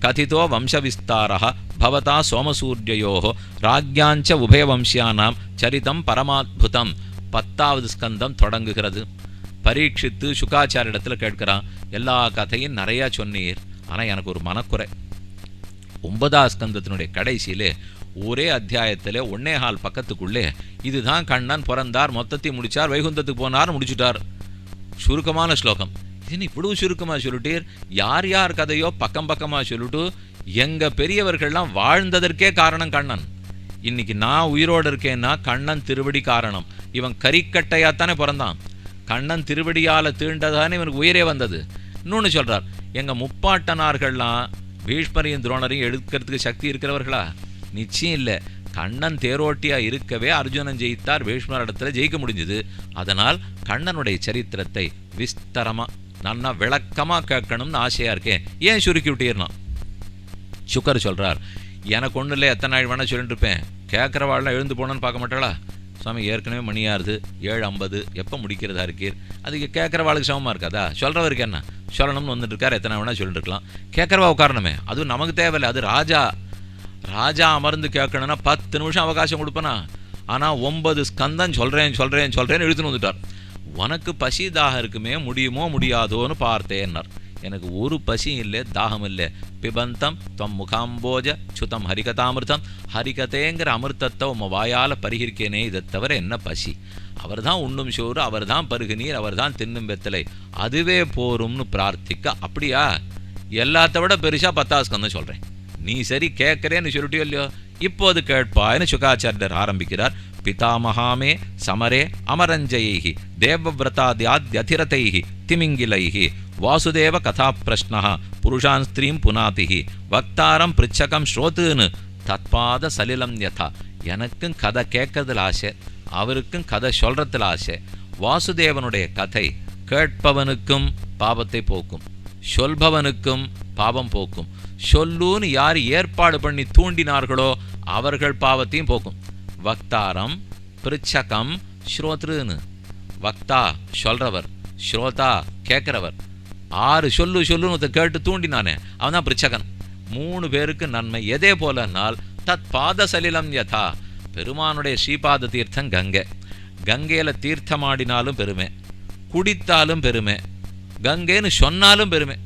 கதிதோ வம்சவிஸ்தாரः பவதா சோமசூர்யயோः ராஜ்யாஞ்ச உபயவம்சியானாம் சரிதம் பரமாத்புதம். 10வது ஸ்கந்தம் தொடங்குகிறது. பரீட்சித்து சுகாச்சாரிடத்தில் கேட்கிறான், எல்லா கதையும் நிறையா சொன்னீர், ஆனால் எனக்கு ஒரு மனக்குறை. 9வது ஸ்கந்தத்தினுடைய கடைசியிலே ஒரே அத்தியாயத்தில் 1.25 பக்கத்துக்குள்ளே இதுதான் கண்ணன் பிறந்தார், மொத்தத்தை முடித்தார், வைகுந்தத்துக்கு போனார், முடிச்சுட்டார். சுருக்கமான ஸ்லோகம். இது இவ்வளவு சுருக்கமாக சொல்லிட்டீர். யார் யார் கதையோ பக்கம் பக்கமாக சொல்லிட்டு எங்கள் பெரியவர்கள்லாம் வாழ்ந்ததற்கே காரணம் கண்ணன். இன்னைக்கு நான் உயிரோடு இருக்கேன்னா கண்ணன் திருவடி காரணம். இவன் கறிக்கட்டையாத்தானே பிறந்தான். கண்ணன் திருவடியால் தீண்டதானே இவனுக்கு உயிரே வந்தது. இன்னொன்று சொல்கிறார், எங்கள் முப்பாட்டனார்கள்லாம் பீஷ்மரையும் துரோணரையும் எடுக்கிறதுக்கு சக்தி இருக்கிறவர்களா? நிச்சயம் இல்லை. கண்ணன் தேரோட்டியாக இருக்கவே அர்ஜுனன் ஜெயித்தார், பீஷ்மர் இடத்துல ஜெயிக்க முடிஞ்சுது. அதனால் கண்ணனுடைய சரித்திரத்தை விஸ்தரமாக நன்னா விளக்கமாக கேட்கணும்னு ஆசையாக இருக்கேன். ஏன் சுருக்கி விட்டீர்னா? சுக்கர் சொல்கிறார், எனக்கு ஒன்றும் இல்லை, எத்தனை நாள் வேணால் சொல்லிட்டு இருப்பேன், கேட்குறவாள்லாம் எழுந்து போனோன்னு பார்க்க மாட்டாளா? சுவாமி ஏற்கனவே மணியாருது 7:50, எப்போ முடிக்கிறதா இருக்கீர்? அதுக்கு கேட்குறவாளுக்கு சமமாக இருக்காதா? சொல்கிறவருக்கு என்ன சொல்லணும்னு வந்துட்டு இருக்கார், எத்தனை வேணால் சொல்லிட்டு இருக்கலாம். கேட்குறவா உட்காரணுமே, அதுவும் நமக்கு தேவையில்லை. அது ராஜா அமர்ந்து கேட்கணுன்னா 10 நிமிஷம் அவகாசம் கொடுப்பேனா? ஆனால் 9 ஸ்கந்தம் சொல்கிறேன்னு எழுத்துன்னு வந்துட்டார். உனக்கு பசி தாகம் இருக்குமே, முடியுமோ முடியாதோன்னு பார்த்தேன்னார். எனக்கு ஒரு பசி இல்லை, தாகம் இல்லை. பிபந்தம் தொம் முகாம்போஜ சுதம் ஹரிகதாமிருத்தம். ஹரிகதேங்கிற அமிர்தத்தை உம்ம வாயால் பரிகரிக்கேனே, இதை தவிர என்ன பசி? அவர் தான் உண்ணும் சோறு, அவர் தான் பருகு நீர், அவர் தான் தின்னும் வெத்தலை, அதுவே போரும்னு பிரார்த்திக்க. அப்படியா? எல்லாத்த விட பெருசாக 10வது ஸ்கந்தம் சொல்கிறேன். நீ சரி கேட்குறேன்னு சொல்லிட்டியோ இல்லையோ, இப்போது கேட்பாய்னு சுகாச்சாரியர் ஆரம்பிக்கிறார். பிதாமகாமே சமரே அமரஞ்சயைஹி தேவவிரதாத்யதிரதைஹி திமிங்கிலைஹி வாசுதேவ கதா பிரஷ்னஹ புருஷான் ஸ்திரீம் புனாதிஹி வக்தாரம் பிருச்சகம் ஸ்ரோத்துன்னு தத்பாத சலிலம் யதா. எனக்கும் கதை கேட்கறதுல ஆசை, அவருக்கும் கதை சொல்றதுல ஆசை. வாசுதேவனுடைய கதை கேட்பவனுக்கும் பாவத்தை போக்கும், சொல்பவனுக்கும் பாவம் போக்கும். சொல்லுன்னு யார் ஏற்பாடு பண்ணி தூண்டினார்களோ அவர்கள் பாவத்தையும் போக்கும். வக்தாரம் பிருச்சகம் ஸ்ரோத்ருன்னு. வக்தா சொல்றவர், ஸ்ரோதா கேட்கிறவர். 6 சொல்லுன்னு கேட்டு தூண்டினானே அவன் தான் பிருச்சகன். 3 பேருக்கு நன்மை. எதே போலனால் தத் பாத சலிலம் யதா. பெருமானுடைய ஸ்ரீபாத தீர்த்தம் கங்கை. கங்கையில் தீர்த்தமாடினாலும் பெருமை, குடித்தாலும் பெருமை. கங்கைன்னு சொன்னாலும் பெருமை.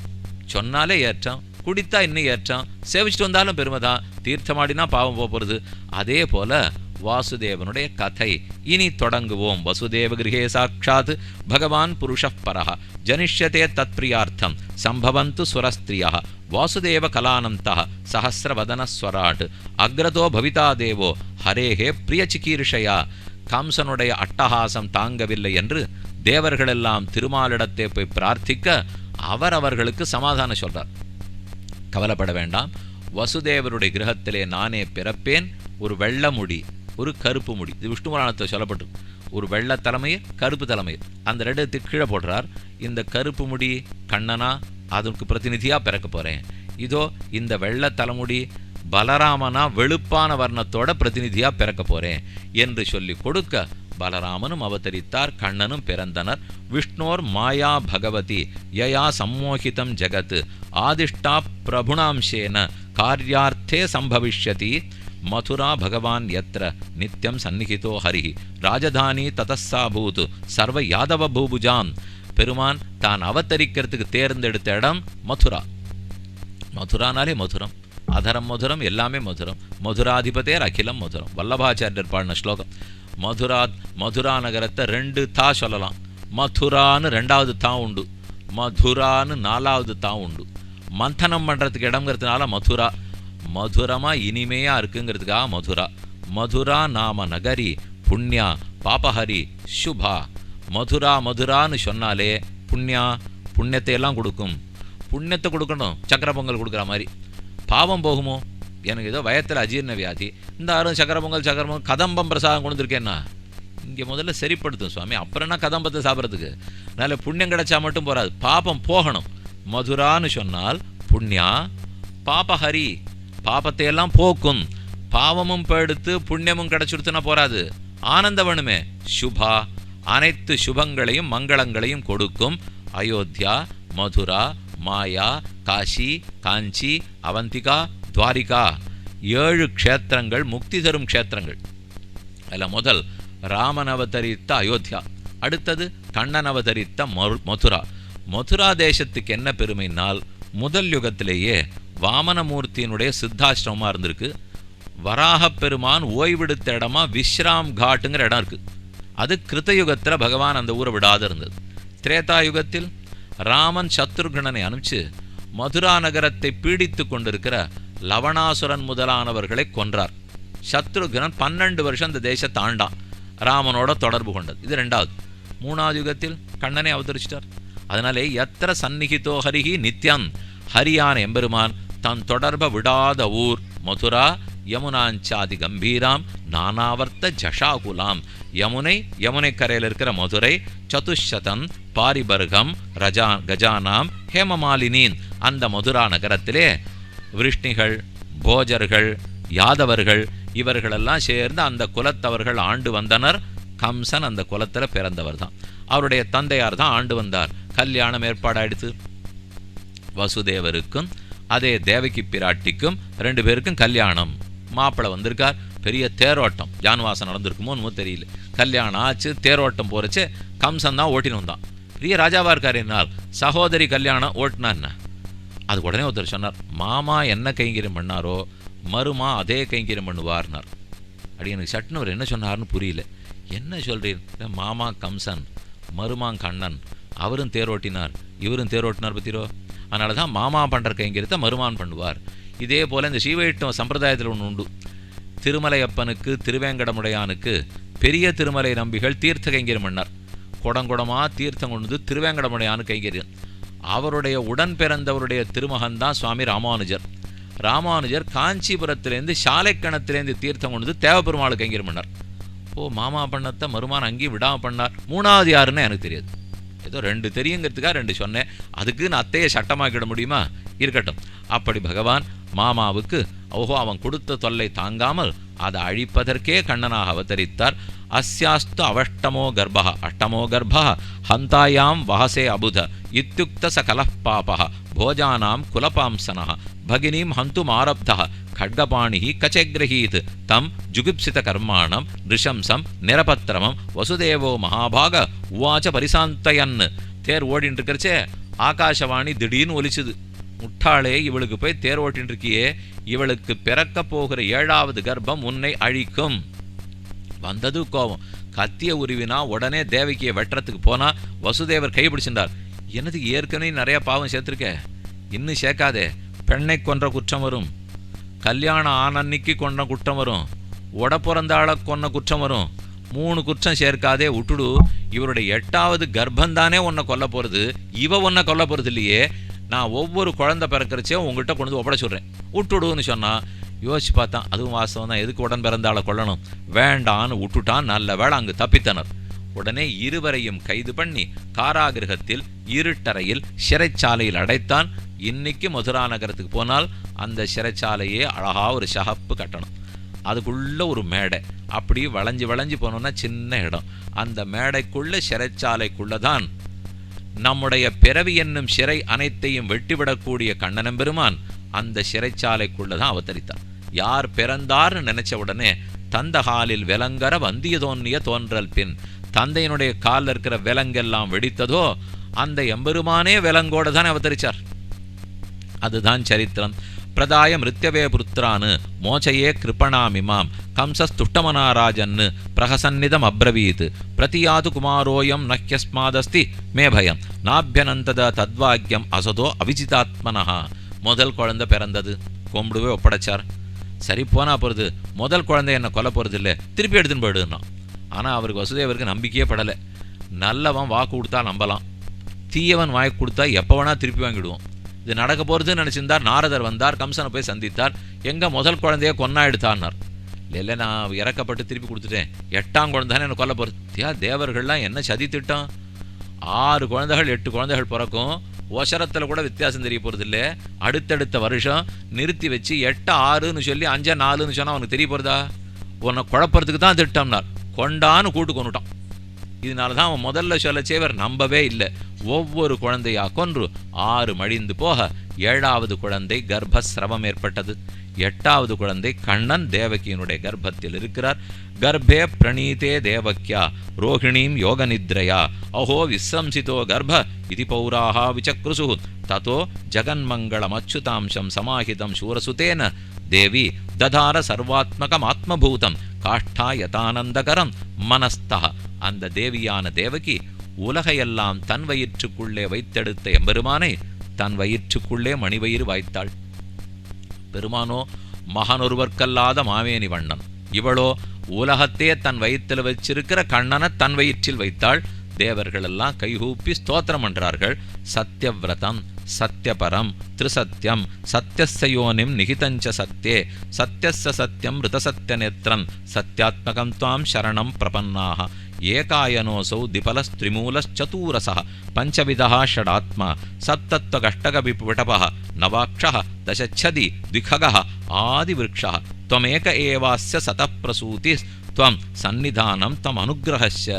சொன்னாலே ஏற்றம், குடித்தா இன்னும் ஏற்றம், சேவிச்சுட்டு வந்தாலும் பெருமை தான். தீர்த்தமாடினா பாவம் போகிறது. அதே போல வாசுதேவனுடைய கதை இனி தொடங்குவோம். வசுதேவ கிரகே சாட்சாத் பகவான் புருஷः பரः ஜனிஷ்யதே தத் பிரியார்த்தம் சம்பவந்து சுரஸ்திரியா வாசுதேவ கலானந்தः சஹஸ்ரவதனஸ்வராட் அக்ரதோ பவிதா தேவோ ஹரேஹே பிரிய சிகீர்ஷயா. கம்சனுடைய அட்டகாசம் தாங்கவில்லை என்று தேவர்களெல்லாம் திருமாலிடத்தை போய் பிரார்த்திக்க அவர்களுக்கு சமாதானம் சொல்றார். கவலைப்பட வேண்டாம், வசுதேவருடைய கிரகத்திலே நானே பிறப்பேன். ஒரு வெள்ள முடி, ஒரு கருப்பு முடி. இது விஷ்ணு புராணத்தில் சொல்லப்பட்டு, ஒரு வெள்ளை தலைமையில் கருப்பு தலைமையில், அந்த 2 கீழே போடுறார். இந்த கருப்பு முடி கண்ணனா, அதற்கு பிரதிநிதியா பிறக்க போறேன். இதோ இந்த வெள்ளை தலைமுடி பலராமனா வெளுப்பான வர்ணத்தோட பிரதிநிதியா பிறக்க போறேன் என்று சொல்லி கொடுக்க பலராமனும் அவதரித்தார், கண்ணனும் பிறந்தனர். விஷ்ணோர் மாயா பகவதி யயா சம்மோகிதம் ஜகத் ஆதிஷ்டா பிரபுணாம்சேன காரியார்த்தே சம்பவிஷ்யதி மதுரா பகவான் யத்ர நித்யம் சந்நிகிதோ ஹரி ராஜதானி ததஸ்ஸாபூத் சர்வ யாதவ பூபுஜாம். பெருமான் தான் அவதரிக்கிறதுக்கு தேர்ந்தெடுத்த இடம் மதுரா. மதுரானாலே மதுரம், அதரம் மதுரம், எல்லாமே மதுரம். மதுராதிபதேர் அகிலம் மதுரம். வல்லபாச்சாரியர் பாடின ஸ்லோகம். மதுரா நகரத்தை 2 தா சொல்லலாம். மதுரான்னு 2வது தா உண்டு, மதுரான்னு 4வது தா உண்டு. மந்தனம் பண்ணுறதுக்கு இடங்கிறதுனால மதுரா, மதுரமாக இனிமையாக இருக்குங்கிறதுக்காக மதுரா. மதுரா நாம நகரி புண்ணியா பாபஹரி சுபா. மதுரான்னு சொன்னாலே புண்ணியத்தை எல்லாம் கொடுக்கும். புண்ணியத்தை கொடுக்கணும், சக்கர பொங்கல் கொடுக்குற மாதிரி. பாவம் போகுமோ? எனக்கு ஏதோ வயத்தில் அஜீர்ண வியாதி, இந்த ஆறும் சக்கர பொங்கல் கதம்பம் பிரசாதம் கொடுத்துருக்கேன்னா இங்கே முதல்ல சரிப்படுத்தும் சுவாமி, அப்புறம் என்ன கதம்பத்தை சாப்பிட்றதுக்கு. அதனால் புண்ணியம் கிடைச்சா மட்டும் போகாது, பாபம் போகணும். மதுரான்னு சொன்னால் புண்ணியா பாபஹரி, பாபத்தை எல்லாம் போக்கும். பாவமும் படுத்து புண்ணியமும் கிடைச்சுடுத்துனா போராது, ஆனந்த வேணுமே. சுபா, அனைத்து சுபங்களையும் மங்களங்களையும் கொடுக்கும். அயோத்தியா, மதுரா, மாயா, காஷி, காஞ்சி, அவந்திகா, துவாரிகா 7 க்ஷேத்திரங்கள் முக்தி தரும் க்ஷேத்திரங்கள். அதில் முதல் ராமன் அவதரித்த அயோத்தியா, அடுத்தது கண்ணன் அவதரித்த மதுரா. மதுரா தேசத்துக்கு என்ன பெருமைனால் முதல் யுகத்திலேயே வாமனமூர்த்தியினுடைய சித்தாசிரமமாக இருந்திருக்கு. வராகப் பெருமான் ஓய்வெடுத்த இடமா விஸ்ராம் காட்டுங்கிற இடம் இருக்குது. அது கிருத்தயுகத்தில் பகவான் அந்த ஊரை விடாத இருந்தது. திரேதா யுகத்தில் ராமன் சத்ருகணனை அனுப்பிச்சு மதுரா நகரத்தை பீடித்து கொண்டிருக்கிற லவணாசுரன் முதலானவர்களை கொன்றார். சத்ருகணன் 12 வருஷம் அந்த தேசத்தை ஆண்டான், ராமனோட தொடர்பு கொண்டது. இது 2வது. 3வது யுகத்தில் கண்ணனை அவதரிச்சிட்டார். அதனாலே எத்திர சந்நிகிதோ ஹரிஹி நித்யம், ஹரியான எம்பெருமான் தன் தொடர்பை விடாத ஊர் மதுரா. யமுனாஞ்சாதி கம்பீராம் நானாவர்த்த ஜஷாகுலாம். யமுனை கரையில் இருக்கிற மதுரை. சதுஷதம் பாரிபர்கம் கஜானாம் ஹேமமாலினீன். அந்த மதுரா நகரத்திலே விருஷ்ணிகள், போஜர்கள், யாதவர்கள் இவர்களெல்லாம் சேர்ந்து அந்த குலத்தவர்கள் ஆண்டு வந்தனர். கம்சன் அந்த குலத்தில் பிறந்தவர் தான். அவருடைய தந்தையார் தான் ஆண்டு வந்தார். கல்யாணம் ஏற்பாடாயிடுத்து. வசுதேவருக்கும் அதே தேவகி பிராட்டிக்கும் 2 பேருக்கும் கல்யாணம். மாப்பிள்ளை வந்திருக்கார். பெரிய தேரோட்டம், ஜான்வாசம் நடந்திருக்குமோன்னு தெரியல. கல்யாணம் ஆச்சு, தேரோட்டம் போறச்சு. கம்சன் தான் ஓட்டின்னு வந்தான். பெரிய ராஜாவா இருக்கார். என்னால் சகோதரி கல்யாணம் ஓட்டினான்னு அது உடனே ஒருத்தர் சொன்னார், மாமா என்ன கைங்கரியம் பண்ணாரோ மருமா அதே கைங்கரியம் பண்ணுவார்னார். அப்படி எனக்கு சட்டுன்னு என்ன சொன்னார்னு புரியல. என்ன சொல்றீர்? மாமா கம்சன், மருமா கண்ணன், அவரும் தேரோட்டினார் இவரும் தேரோட்டினார் பத்திரோ. அதனால தான் மாமா பண்ணுற கைங்கரியத்தை மருமான் பண்ணுவார். இதே போல் இந்த ஸ்ரீவைஷ்ணவ சம்பிரதாயத்தில் ஒன்று உண்டு. திருமலையப்பனுக்கு, திருவேங்கடமுடையானுக்கு பெரிய திருமலை நம்பிகள் தீர்த்த கைங்கரியம் பண்ணார். குடங்குடமாக தீர்த்தம் கொண்டு திருவேங்கடமுடையானு கைங்கரியம். அவருடைய உடன் பிறந்தவருடைய திருமகன் தான் சுவாமி ராமானுஜர். ராமானுஜர் காஞ்சிபுரத்திலேருந்து சாலைக்கணத்திலேருந்து தீர்த்தம் கொண்டு தேவபெருமாள் கைங்கரியம் பண்ணார். மாமா பண்ணத்தை மருமான் அங்கேயும் விடாமல் பண்ணார். 3வது யாருன்னு எனக்கு தெரியாது. ஏதோ 2 தெரியுங்கிறதுக்காக 2 சொன்னேன். அதுக்கு நான் அத்தையை சட்டமாக்கிட முடியுமா? இருக்கட்டும். அப்படி பகவான் மாமாவுக்கு அவன் கொடுத்த தொல்லை தாங்காமல் அதை அழிப்பதற்கே கண்ணனாக அவதரித்தார். அஸ்யாஸ்து அவஷ்டமோ கர்ப்பா, அஷ்டமோ கர்ப்பா ஹந்தாயாம் வஹசே அபுத இத்யுக்த சகலப் பாபா போஜானாம் குலபாம்சனः பகினீம் ஹந்தும் ஆரப்தः खड्गपाणिः कचग्रहीत् तम जुगुप्सित कर्माणं नृशंसं निरपत्रमं वसुदेवो महाभाग उवाच परिसान्तयन्. தேர் ஓடின்னு இருக்கிறச்சே ஆகாசவாணி திடீர்னு ஒலிச்சுது. முட்டாளே, இவளுக்கு போய் தேர் ஓட்டின்னு இருக்கியே, இவளுக்கு பிறக்க போகிற 7வது கர்ப்பம் உன்னை அழிக்கும். வந்தது கோபம். கத்திய உருவினா உடனே தேவகியை வெட்டுறதுக்கு போனா வசுதேவர் கைப்பிடிச்சிருந்தார். என்னது, ஏற்கனவே நிறைய பாவம் சேர்த்துருக்க, இன்னும் சேர்க்காதே. பெண்ணை கொன்ற குற்றம் வரும், கல்யாணம் ஆனன்னைக்கு கொன்ற குற்றம் வரும், உட பிறந்தாள கொன்ன குற்றம் வரும். 3 குற்றம் சேர்க்காதே, விட்டுடு. இவருடைய 8வது கர்ப்பந்தானே உன்னை கொல்ல போகிறது, இவ உன்னை கொல்ல போகிறது இல்லையே. நான் ஒவ்வொரு குழந்தை பிறக்கிறச்சே உங்கள்கிட்ட கொண்டு ஒப்படை சொல்கிறேன், விட்டுடுன்னு சொன்னான். யோசிச்சு பார்த்தான், அதுவும் வாஸ்தவம் தான். எதுக்கு உடன் பிறந்தாளை கொல்லணும்? வேண்டான்னு விட்டுட்டான். நல்ல வேளை அங்கு தப்பித்தனர். உடனே இருவரையும் கைது பண்ணி காராகிரகத்தில் இருட்டறையில் சிறைச்சாலையில் அடைத்தான். இன்னைக்கு மதுரா நகரத்துக்கு போனால் அந்த சிறைச்சாலையே அழகா ஒரு சகப்பு கட்டணும், அதுக்குள்ள ஒரு மேடை, அப்படி வளைஞ்சு வளைஞ்சு போனோம்னா சின்ன இடம். அந்த மேடைக்குள்ள சிறைச்சாலைக்குள்ளதான் நம்முடைய பிறவி என்னும் சிறை அனைத்தையும் வெட்டிவிடக்கூடிய கண்ணனம்பெருமான் அந்த சிறைச்சாலைக்குள்ளதான் அவதரித்தார். யார் பிறந்தார்னு நினைச்ச உடனே தந்தகாலில் விலங்கர வந்திய தோன்றிய தோன்றல் பின், தந்தையினுடைய காலில் இருக்கிற விலங்கெல்லாம் வெடித்ததோ அந்த எம்பெருமானே விலங்கோடு தான் அவதரிச்சார். அதுதான் சரித்திரம். பிரதாய மிருத்யவே புத்திரானு மோச்சையே கிருப்பணாமிமாம் கம்சஸ்துஷ்டமனாராஜன்னு பிரகசன்னிதம் அப்ரவீத் பிரதியாது குமாரோயம் நஹ்யஸ்மாதஸ்தி மே பயம் நாபியனந்தத தத்வாக்கியம் அசதோ அவிஜிதாத்மனஹா. முதல் குழந்தை பிறந்தது, கொம்புடுவே ஒப்படைச்சார். சரி போனா போகிறது, முதல் குழந்தை என்ன கொல்ல போகிறது இல்லை, திருப்பி எடுத்துன்னு போயிடுன்னா. ஆனால் அவருக்கு வசுதேவருக்கு நம்பிக்கையே படலை. நல்லவன் வாக்கு கொடுத்தா நம்பலாம், தீயவன் வாய்க்கு கொடுத்தா எப்போ வேணா திருப்பி வாங்கிடுவோம். இது நடக்க போகிறதுன்னு நினச்சிருந்தார். நாரதர் வந்தார், கம்சனை போய் சந்தித்தார். எங்கே முதல் குழந்தைய கொன்னா எடுத்தார்னார். இல்லை, நான் இறக்கப்பட்டு திருப்பி கொடுத்துட்டேன், 8ஆம் குழந்தைன்னு என்ன கொல்ல போகிறது. தேவர்கள்லாம் என்ன சதி திட்டம். 6 குழந்தைகள் 8 குழந்தைகள் பிறக்கும், ஒசரத்தில் கூட வித்தியாசம் தெரிய போகிறது இல்லை. அடுத்தடுத்த வருஷம் நிறுத்தி வச்சு 8 6ன்னு சொல்லி 5 4ன்னு சொன்னால் அவனுக்கு தெரிய போகிறதா? உன்னை குழப்பறதுக்கு தான் திட்டம்னார். கொண்டான்னு கூட்டு கொண்டுட்டான். இதனால தான் அவன் முதல்ல சொல்ல சேவர் நம்பவே இல்லை. ஒவ்வொரு குழந்தையா கொன்று 6 மடிந்து போக 7வது குழந்தை கர்ப்பஸ்ரவம் ஏற்பட்டது. 8வது குழந்தை கண்ணன் தேவகியினுடைய கர்ப்பத்தில் இருக்கிறார். கர்ப்பே பிரணீதே தேவக்யா ரோகிணீம் யோக நித்ரயா அஹோ விஸ்ரம்சிதோ கர்ப்ப இது பௌராஹா விசக்ருசு ததோ ஜகன்மங்களமச்சுதாம்சம் சமாஹிதம் சூரசுதேன தேவி ததார சர்வாத்மகம் ஆத்மபூதம் காஷ்டா யதானந்தகரம் மனஸ்தா. அந்த தேவியான தேவகி உலகையெல்லாம் தன் வயிற்றுக்குள்ளே வைத்தெடுத்த எம்பெருமானை தன் வயிற்றுக்குள்ளே மணிவயிறு வாய்த்தாள். பெருமானோ மகனொருவர்க்கல்லாத மாவேனி வண்ணன், இவளோ உலகத்தே தன் வயிற்றில் வச்சிருக்கிற கண்ணனை தன் வயிற்றில் வைத்தாள். தேவர்கள் எல்லாம் கைகூப்பி ஸ்தோத்திரம் பண்றார்கள். சத்யவிரதம் சத்யபரம் திரிசத்யம் சத்யஸ்யோனிம் நிகிதஞ்ச சத்யே சத்யஸ்ய சத்யம் ரிதசத்ய நேத்திரம் சத்யாத்மகம் துவாம் சரணம் பிரபன்னாக ஏகாயனோசௌ திபலஸ்திரிமூலச்சதூரசः பஞ்சவிதः ஷடாத்மா சப்தத்வகஷ்டகவிபுடபः நவாக்ஷः தசச்சதி திககः ஆதிவிருக்ஷः त्वमेक एवास्य सतप्रसूति त्वं சந்நிதானம் தம் அனுகிரகஸ்ய.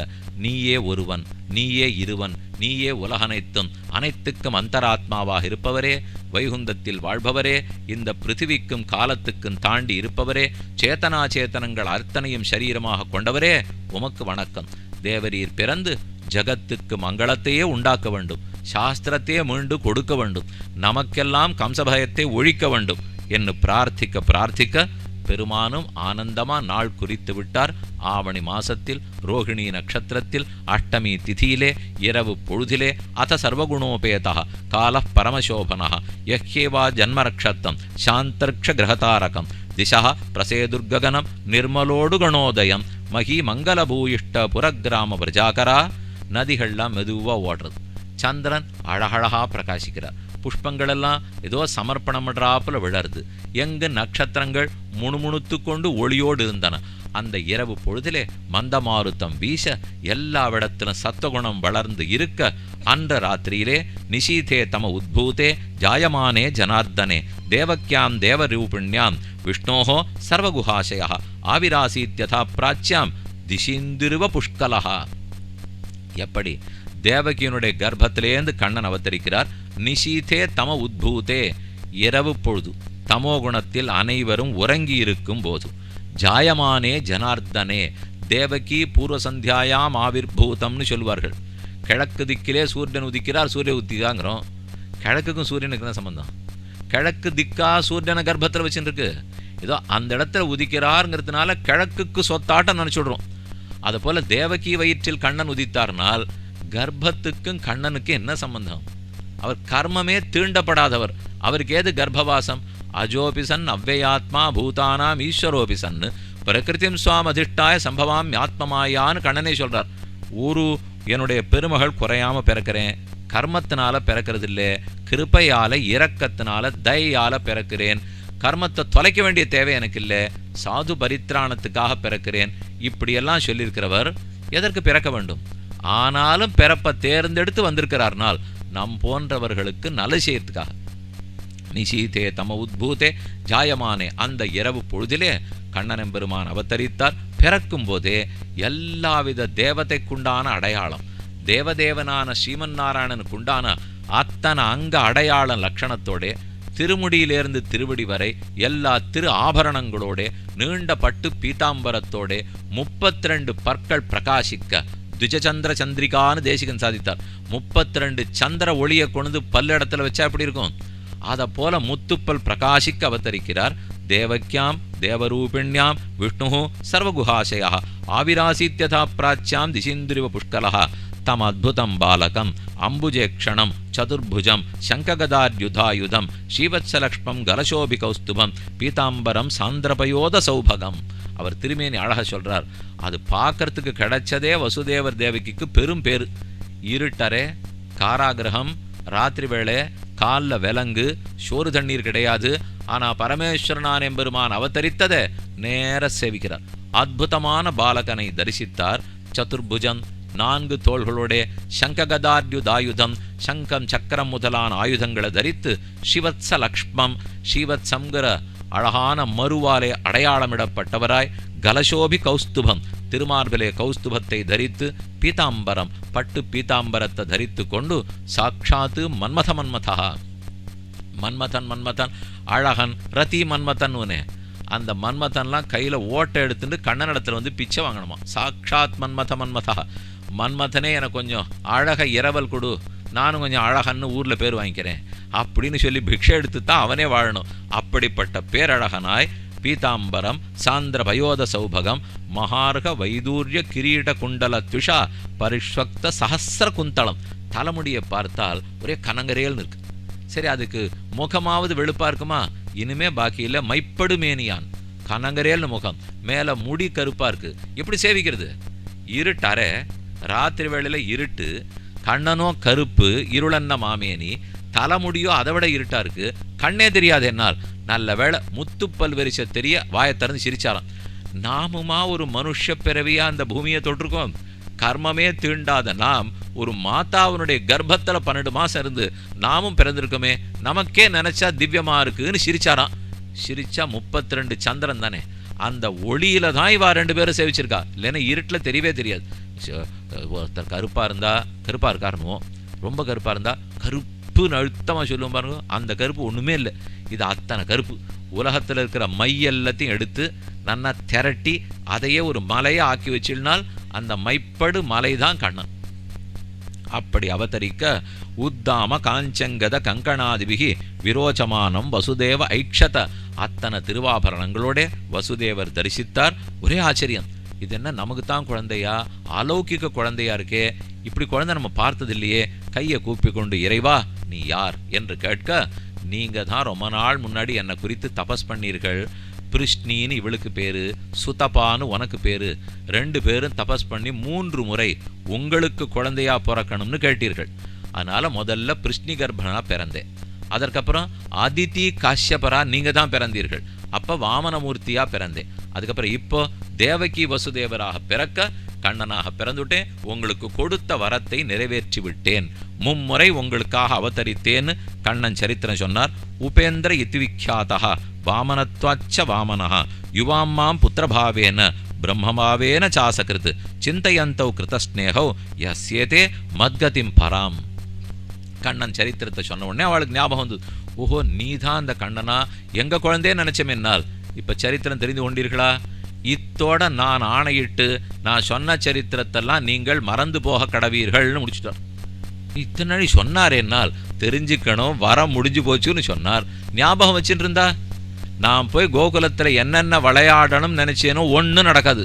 நீயே ஒருவன், நீயே இருவன், நீயே உலகனைத்தும் அனைத்துக்கும் அந்தராத்மாவாக இருப்பவரே, வைகுந்தத்தில் வாழ்பவரே, இந்த பிருத்திவிக்கும் காலத்துக்கும் தாண்டி இருப்பவரே, சேத்தனாச்சேத்தனங்கள் அத்தனையும் சரீரமாக கொண்டவரே, உமக்கு வணக்கம். தேவரீர் பிறந்து ஜகத்துக்கு மங்களத்தையே உண்டாக்க வேண்டும், சாஸ்திரத்தையே மீண்டு கொடுக்க வேண்டும், நமக்கெல்லாம் கம்சபயத்தை ஒழிக்க வேண்டும் என்று பிரார்த்திக்க பெருமானும் ஆனந்தமா நாள் குறித்து விட்டார். ஆவணி மாசத்தில் ரோகிணி நட்சத்திரத்தில் அஷ்டமி திதியிலே இரவு பொழுதிலே அத சர்வகுணோபேதா கால பரமசோபனா யஹ்யேவா ஜன்மரக்ஷத்தம் சாந்தர்க்ஷ கிரகதாரகம் திசா பிரசேதுர்ககனம் நிர்மலோடு கணோதயம் மகி மங்களபூயிஷ்ட புரகிராம பிரஜாகரா. நதிகள்லாம் மெதுவா ஓடுறது, சந்திரன் அழகழகா பிரகாசிக்கிறார், புஷ்பங்கள் எல்லாம் ஏதோ சமர்ப்பணம் பண்றாப்புல விழருது, எங்கு நட்சத்திரங்கள் முணுமுணுத்து கொண்டு ஒளியோடு இருந்தன. அந்த இரவு பொழுதிலே மந்தமாருத்தம் வீச எல்லாவிடத்திலும் சத்துவகுணம் வளர்ந்து இருக்க அன்ற ராத்திரியிலே நிஷீதே தம உத்பூதே ஜாயமானே ஜனார்தனே தேவக்யாம் தேவரூபிண்யாம் விஷ்ணோஹோ சர்வகுஹாசயா ஆவிராசீத்யதா பிராச்சியாம் திசிந்திருவ புஷ்கலஹா. எப்படி தேவகியினுடைய கர்ப்பத்திலேந்து கண்ணன் அவதரிக்கிறார். நிஷீதே தம உத்பூதே, இரவு பொழுது தமோ குணத்தில் அனைவரும் உறங்கி இருக்கும் போது, ஜாயமானே ஜனார்தனே தேவகி பூர்வ சந்தியாயாம் ஆவிர்பூதம்னு சொல்வார்கள். கிழக்கு திக்கிலே சூரியன் உதிக்கிறார், சூரிய உதிக்காங்கிறோம். கிழக்குக்கும் சூரியனுக்கு தான் சம்பந்தம்? கிழக்கு திக்கா சூரியனை கர்ப்பத்தில் வச்சுருக்கு, ஏதோ அந்த இடத்துல உதிக்கிறாருங்கிறதுனால கிழக்குக்கு சொத்தாட்டம் நினைச்சுடுறோம். அது போல தேவகி வயிற்றில் கண்ணன் உதித்தார்னால் கர்ப்பத்துக்கும் கண்ணனுக்கு என்ன சம்பந்தம்? அவர் கர்மமே தீண்டப்படாதவர், அவருக்கு ஏது கர்ப்பவாசம்? அஜோபிசன் அவ்யயாத்மா பூதானாம் ஈஸ்வரோபிசன் பிரகிருதிம் சுவாம் அதிஷ்டாய சம்பவாம் ஆத்மமாயான்னு கண்ணனே சொல்றார். என்னுடைய பெருமகள் குறையாம பிறக்கிறேன், கர்மத்தினால பிறக்கிறது இல்லை, கிருப்பையால இரக்கத்தினால தயையால பிறக்கிறேன், கர்மத்தை தொலைக்க வேண்டிய தேவை எனக்கு இல்லை, சாது பரித்ராணத்துக்காக பிறக்கிறேன், இப்படியெல்லாம் சொல்லியிருக்கிறவர் எதற்கு பிறக்க வேண்டும்? ஆனாலும் பிறப்பை தேர்ந்தெடுத்து வந்திருக்கிறார்னால் நம் போன்றவர்களுக்கு நல்ல செய்யறதுக்காக. நிஷீதே தம உத்பூதே ஜாயமானே, அந்த இரவு பொழுதிலே கண்ணன் பெருமான் அவதரித்தார். பிறக்கும் போதே எல்லாவித தேவதைக்குண்டான அடையாளம், தேவதேவனான ஸ்ரீமன் நாராயணனுக்குண்டான அத்தனை அங்க அடையாளம் லட்சணத்தோட, திருமுடியிலிருந்து திருவடி வரை எல்லா திரு ஆபரணங்களோட, நீண்ட பட்டு பீதாம்பரத்தோட, 32 பற்கள் பிரகாசிக்க துஜச்சந்திர சந்திரிகான்னு தேசிகன் சாதித்தார். 32 சந்திர ஒளியை கொண்டு பல்லிடத்துல வச்சா எப்படி இருக்கும்? அதை போல முத்துப்பல் பிரகாசிக்க அவதரிக்கிறார். தேவக்யாம் தேவரூபிண்யாம் விஷ்ணு சர்வகுஹாசயா ஆவிராசீத்யதா பிராச்சியாம் திசிந்திரிவ புஷ்கலஹ தம் அத்புதம் பாலகம் அம்புஜேக்ஷணம் சதுர்புஜம் சங்ககதார்யுதாயுதம் ஸ்ரீவத்சலக்ஷ்மம் கலசோபி கௌஸ்துபம் பீதாம்பரம் சாந்திரபயோத சௌபகம். அவர் திருமேனி அழக சொல்றார். அது பார்க்கறதுக்கு கிடைச்சதே வசுதேவர் தேவகிக்கு பெரும் பேரு. இருட்டரே, காராகிரகம், ராத்திரி வேளை, காலில் விலங்கு, சோறு தண்ணீர் கிடையாது. ஆனா பரமேஸ்வரனான் எம்பெருமான் அவதரித்ததை நேர சேவிக்கிறார். அற்புதமான பாலகனை தரிசித்தார். சதுர்புஜம், 4 தோள்களோட, சங்ககதார்யுதாயுதம், சங்கம் சக்கரம் முதலான ஆயுதங்களை தரித்து ஸ்ரீவத்ச லக்ஷ்மம், ஸ்ரீவத்சங்கிற அழகான மறுவாலே அடையாளமிடப்பட்டவராய், கலசோபி கௌஸ்துபம் திருமார்பிலே கௌஸ்துபத்தை தரித்து பீதாம்பரம் பட்டு பீதாம்பரத்தை தரித்து கொண்டு சாட்சாத்து மன்மதா மன்மதன் அழகன் ரதி மன்மதன் அந்த மன்மதன்லாம் கையில் ஓட்டை எடுத்துட்டு கண்ணனிடத்தில் வந்து பிச்சை வாங்கணுமா. சாட்சாத் மன்மதா மன்மதனே எனக்கு கொஞ்சம் அழக இரவல் கொடு, நானும் கொஞ்சம் அழகன்னு ஊரில் பேர் வாங்கிக்கிறேன் அப்படின்னு சொல்லி பிக்ஷை எடுத்து தான் அவனே வாழணும். அப்படிப்பட்ட பேரழகனாய் பீதாம்பரம் சாந்திர பயோத சௌபகம் மகார்க வைதூரிய கிரீட குண்டல துஷா பரிஷ்வக்த சஹசிர குந்தளம். தலைமுடியை பார்த்தால் ஒரே கனங்கரேல்னு இருக்கு. சரி, அதுக்கு முகமாவது வெளுப்பா இருக்குமா? இனிமே பாக்கி இல்லை. மைப்படு மேனியான் கனங்கரேல்னு முகம், மேலே முடி கருப்பா இருக்கு. எப்படி சேவிக்கிறது? இருட்டறை, ராத்திரி வேளையில இருட்டு, கண்ணனோ கருப்பு, இருளன்ன மாமேனி, தலைமுடியோ அதை விட இருட்டா இருக்கு, கண்ணே தெரியாது என்னால். நல்ல வேளை முத்துப்பல் வரிசை தெரிய வாயை திறந்து சிரிச்சாராம். நாமுமா ஒரு மனுஷ பிறவியா அந்த பூமியை தொட்டிருக்கோம். கர்மமே தீண்டாத நாம் ஒரு மாதாவினுடைய கர்ப்பத்துல 12 மாசம் இருந்து நாமும் பிறந்திருக்கோமே, நமக்கே நினைச்சா திவ்யமா இருக்குன்னு சிரிச்சாராம். சிரிச்சா 32 சந்திரன் தானே, அந்த ஒளியில தான் இவா 2 பேரும் சேவிச்சிருக்கா. இல்லைன்னா இருட்டுல தெரியவே தெரியாது. ஒருத்தர் கருப்பா இருந்தா கருப்பா இருக்காருனோ, ரொம்ப கருப்பா இருந்தா கருப்புன்னு அழுத்தமா சொல்லுவோம் பாருங்க. அந்த கருப்பு ஒண்ணுமே இல்லை, இது அத்தனை கருப்பு. உலகத்தில் இருக்கிற மை எல்லாத்தையும் எடுத்து நன்னா திரட்டி அதையே ஒரு மலையை ஆக்கி வச்சிருந்தால் அந்த மைப்படு மலை தான் கண்ணன். அப்படி அவதரிக்க உத்தாம காஞ்சங்கத கங்கணாதிபிகி விரோச்சமானம் வசுதேவ ஐக்ஷத. அத்தனை திருவாபரணங்களோட வசுதேவர் தரிசித்தார். ஒரே ஆச்சரியம், இது என்ன நமக்கு தான் குழந்தையா, அலௌகிக குழந்தையா இருக்கே, இப்படி குழந்தை நம்ம பார்த்தது இல்லையே. கையை கூப்பி கொண்டு இறைவா நீ யார் என்று கேட்க, நீங்க தான் ரொம்ப நாள் முன்னாடி என்னை குறித்து தபஸ் பண்ணீர்கள். பிருஷ்ணின்னு இவளுக்கு பேரு, சுதபான்னு உனக்கு பேரு. 2 பேரும் தபஸ் பண்ணி 3 முறை உங்களுக்கு குழந்தையா பிறக்கணும்னு கேட்டீர்கள். அதனால முதல்ல பிருஷ்ணி கர்ப்பனா பிறந்தேன். அதற்கப்புறம் அதிதி காஷ்யபரா நீங்க தான் பிறந்தீர்கள். அப்ப வாமனமூர்த்தியா பிறந்தேன். அதுக்கப்புறம் இப்போ தேவகி வசுதேவராக பிறக்க கண்ணனாக பிறந்துட்டேன். உங்களுக்கு கொடுத்த வரத்தை நிறைவேற்றி விட்டேன். 3 முறை உங்களுக்காக அவதரித்தேன்னு கண்ணன் சரித்திரம் சொன்னார். உபேந்திர இத்திவிக்யாதா வாமனத்வாச்ச வாமனஹ யுவாம்மாம் புத்திரபாவேன பிரம்மபாவேன சாசகிருத் சிந்தையந்தௌ கிருதஸ்நேகௌ யஸ்யேதே மத்கதிம் பராம். கண்ணன் சரித்திரத்தை சொன்ன உடனே அவளுக்கு ஞாபகம் வந்து, ஓஹோ நீதான் அந்த கண்ணனா, எங்க குழந்தையே நினைச்சோம். என்னால் இப்ப சரித்திரம் தெரிந்து கொண்டீர்களா? இத்தோட நான் ஆணையிட்டு நான் சொன்ன சரித்திரத்தெல்லாம் நீங்கள் மறந்து போக கடவீர்கள்னு முடிச்சுட்டார். இத்தனை சொன்னார், என்னால் தெரிஞ்சுக்கணும், வர முடிஞ்சு போச்சுன்னு சொன்னார். ஞாபகம் வச்சுட்டு இருந்தா நான் போய் கோகுலத்துல என்னென்ன விளையாடணும் நினைச்சேனோ ஒன்றும் நடக்காது.